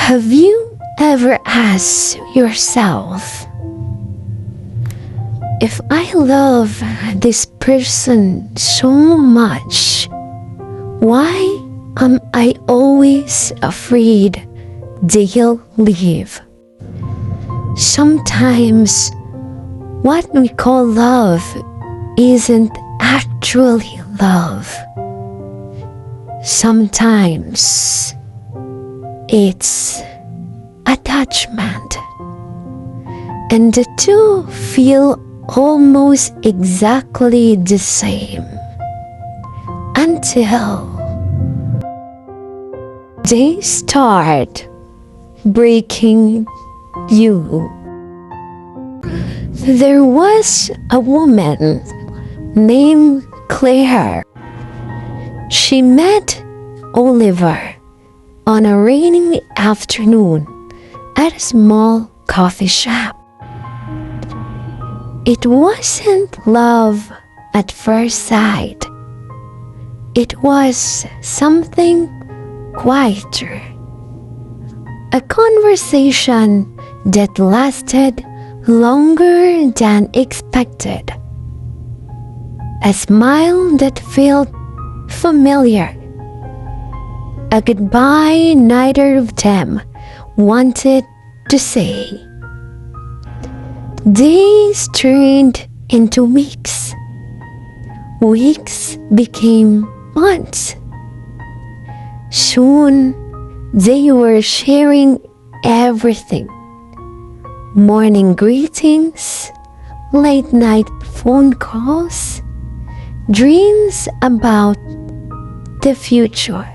Have you ever asked yourself, if I love this person so much, why am I always afraid they'll leave? Sometimes what we call love isn't actually love. Sometimes it's attachment, and the two feel almost exactly the same until they start breaking you. There was a woman named Claire. She met Oliver on a rainy afternoon at a small coffee shop. It wasn't love at first sight. It was something quieter. A conversation that lasted longer than expected. A smile that felt familiar. A goodbye neither of them wanted to say. Days turned into weeks. Weeks became months. Soon, they were sharing everything. Morning greetings, late night phone calls, dreams about the future.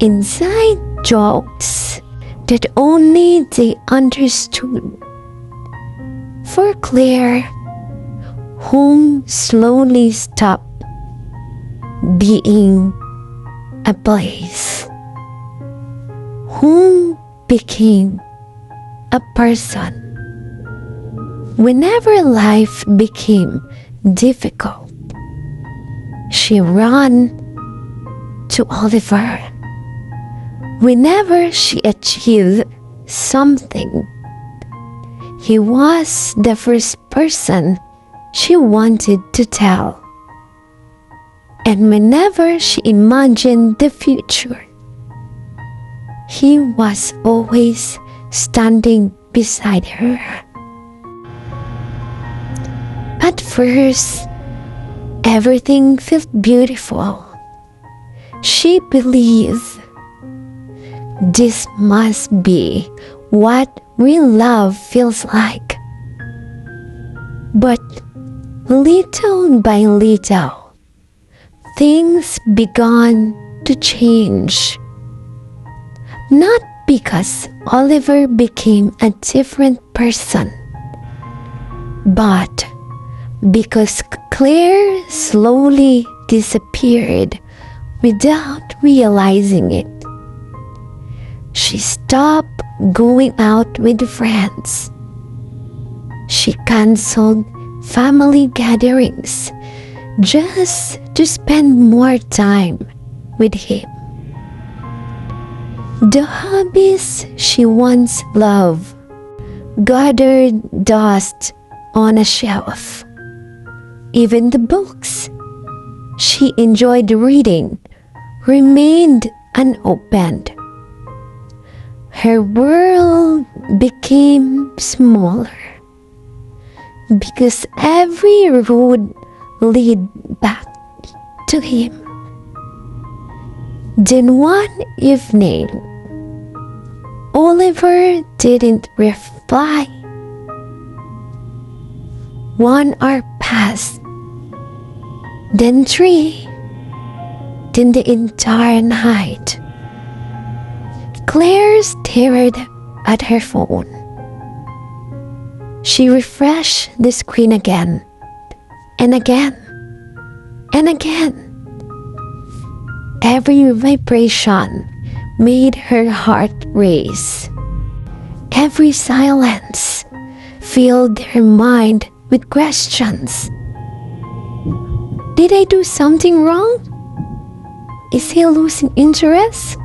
Inside jokes that only they understood. For Claire, home slowly stopped being a place. Home became a person. Whenever life became difficult, she ran to Oliver. Whenever she achieved something, he was the first person she wanted to tell. And whenever she imagined the future, he was always standing beside her. At first, everything felt beautiful. She believed this must be what real love feels like. But little by little, things began to change. Not because Oliver became a different person, but because Claire slowly disappeared without realizing it. She stopped going out with friends. She canceled family gatherings just to spend more time with him. The hobbies she once loved gathered dust on a shelf. Even the books she enjoyed reading remained unopened. Her world became smaller because every road led back to him. Then one evening, Oliver didn't reply. 1 hour passed, then 3, then the entire night. Claire stared at her phone. She refreshed the screen again, and again, and again. Every vibration made her heart race. Every silence filled her mind with questions. Did I do something wrong? Is he losing interest?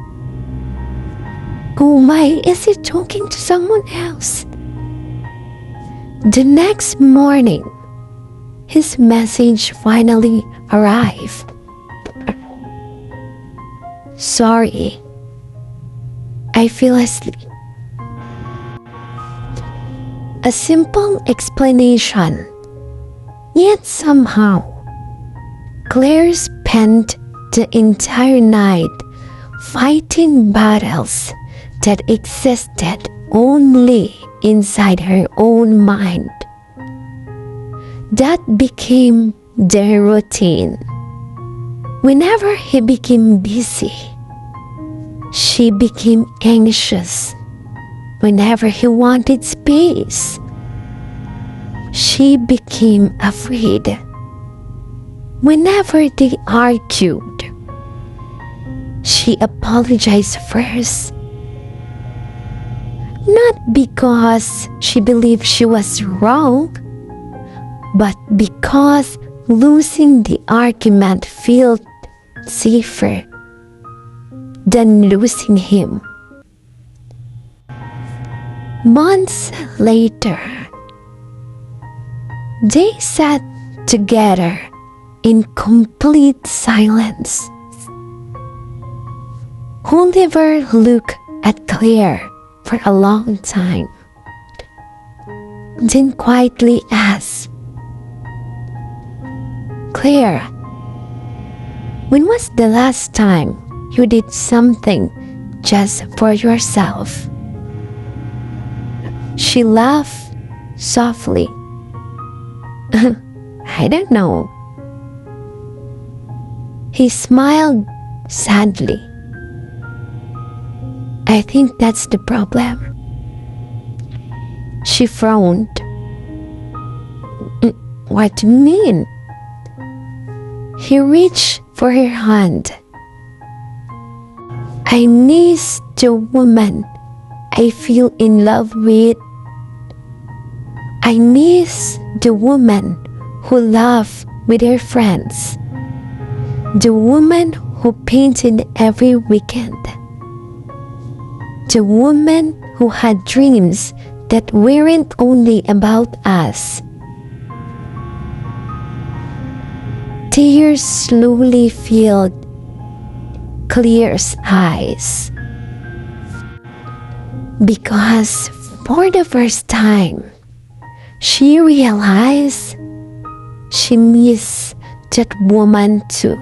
why is he talking to someone else? The next morning, his message finally arrived. Sorry, I fell asleep. A simple explanation, yet somehow, Claire spent the entire night fighting battles that existed only inside her own mind. That became their routine. Whenever he became busy, she became anxious. Whenever he wanted space, she became afraid. Whenever they argued, she apologized first. Not because she believed she was wrong, but because losing the argument felt safer than losing him. Months later, they sat together in complete silence. Oliver looked at Claire for a long time, then quietly asked, Claire, when was the last time you did something just for yourself? She laughed softly. I don't know. He smiled sadly. I think that's the problem. She frowned. What do you mean? He reached for her hand. I miss the woman I feel in love with. I miss the woman who laughed with her friends. The woman who painted every weekend. The woman who had dreams that weren't only about us. Tears slowly filled Claire's eyes. Because for the first time, she realized she missed that woman too.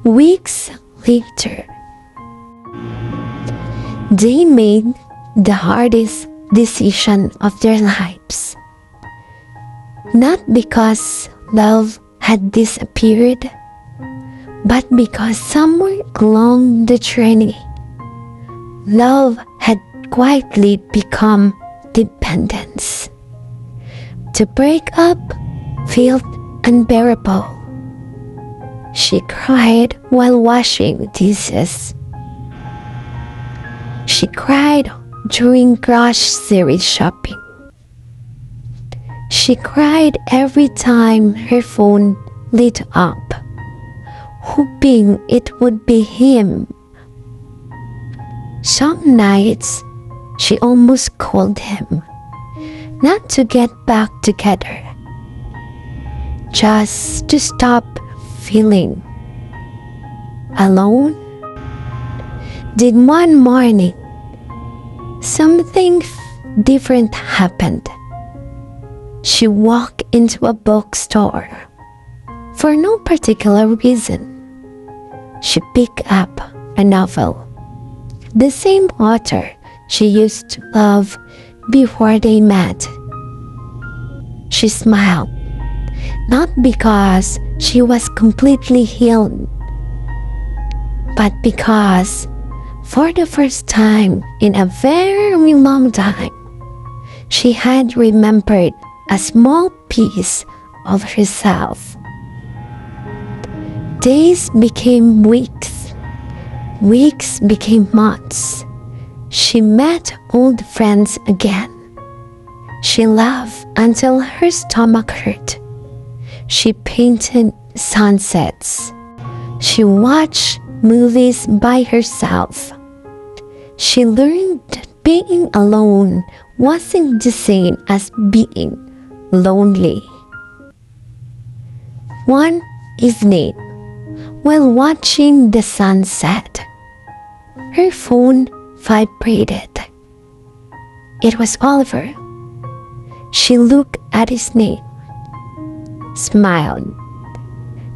Weeks later, they made the hardest decision of their lives. Not because love had disappeared, but because somewhere along the journey, love had quietly become dependence. The breakup felt unbearable. She cried while washing dishes. She cried during grocery shopping. She cried every time her phone lit up, hoping it would be him. Some nights, she almost called him, not to get back together, just to stop feeling alone. Then one morning, something different happened. She walked into a bookstore. For no particular reason, she picked up a novel. The same author she used to love before they met. She smiled, not because she was completely healed, but because for the first time in a very long time, she had remembered a small piece of herself. Days became weeks. Weeks became months. She met old friends again. She laughed until her stomach hurt. She painted sunsets. She watched movies by herself. She learned that being alone wasn't the same as being lonely. One evening, while watching the sunset, her phone vibrated. It was Oliver. She looked at his name, smiled,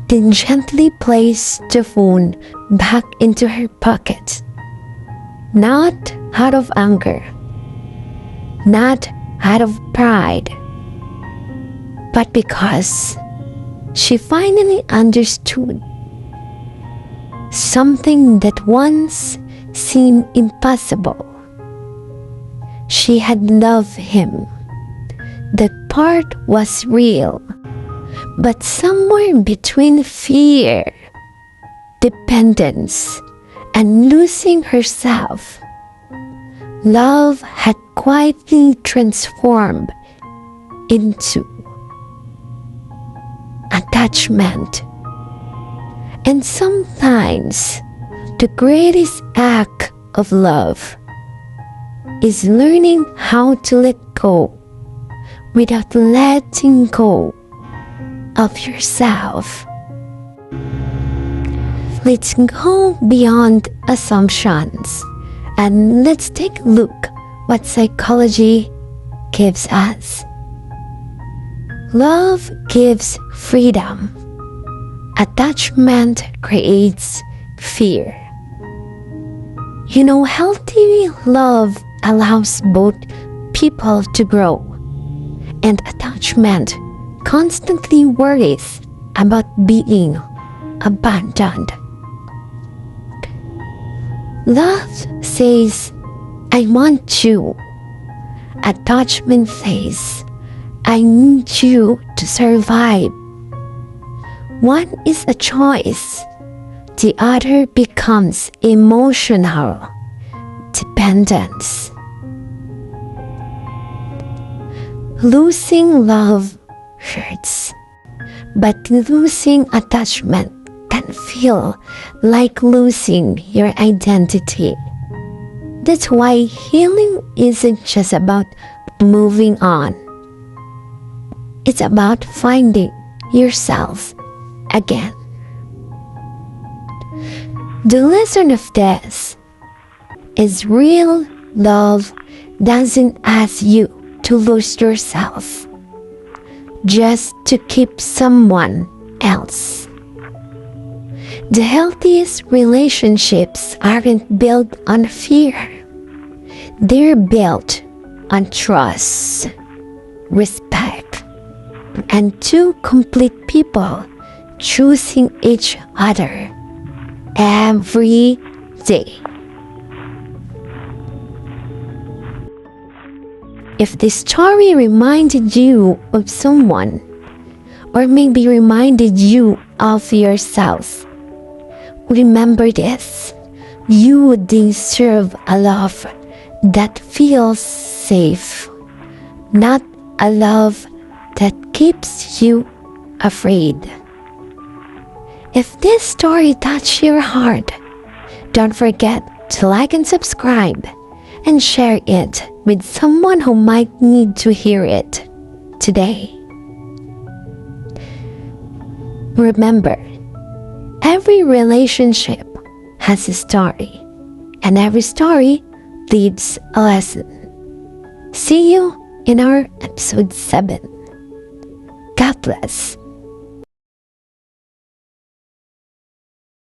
then gently placed the phone back into her pocket. Not out of anger, not out of pride, but because she finally understood something that once seemed impossible. She had loved him. The part was real, but somewhere between fear, dependence, and losing herself, love had quietly transformed into attachment. And sometimes the greatest act of love is learning how to let go without letting go of yourself. Let's go beyond assumptions and let's take a look what psychology gives us. Love gives freedom. Attachment creates fear. Healthy love allows both people to grow, and attachment constantly worries about being abandoned. Love says, I want you. Attachment says, I need you to survive. One is a choice, the other becomes emotional dependence. Losing love hurts, but losing attachment can feel like losing your identity. That's why healing isn't just about moving on. It's about finding yourself again. The lesson of this is real love doesn't ask you to lose yourself just to keep someone else. The healthiest relationships aren't built on fear. They're built on trust, respect, and two complete people choosing each other every day. If this story reminded you of someone, or maybe reminded you of yourself, remember this: you deserve a love that feels safe, not a love that keeps you afraid. If this story touched your heart, don't forget to like and subscribe and share it with someone who might need to hear it today. Remember, every relationship has a story, and every story leaves a lesson. See you in our episode 7. God bless.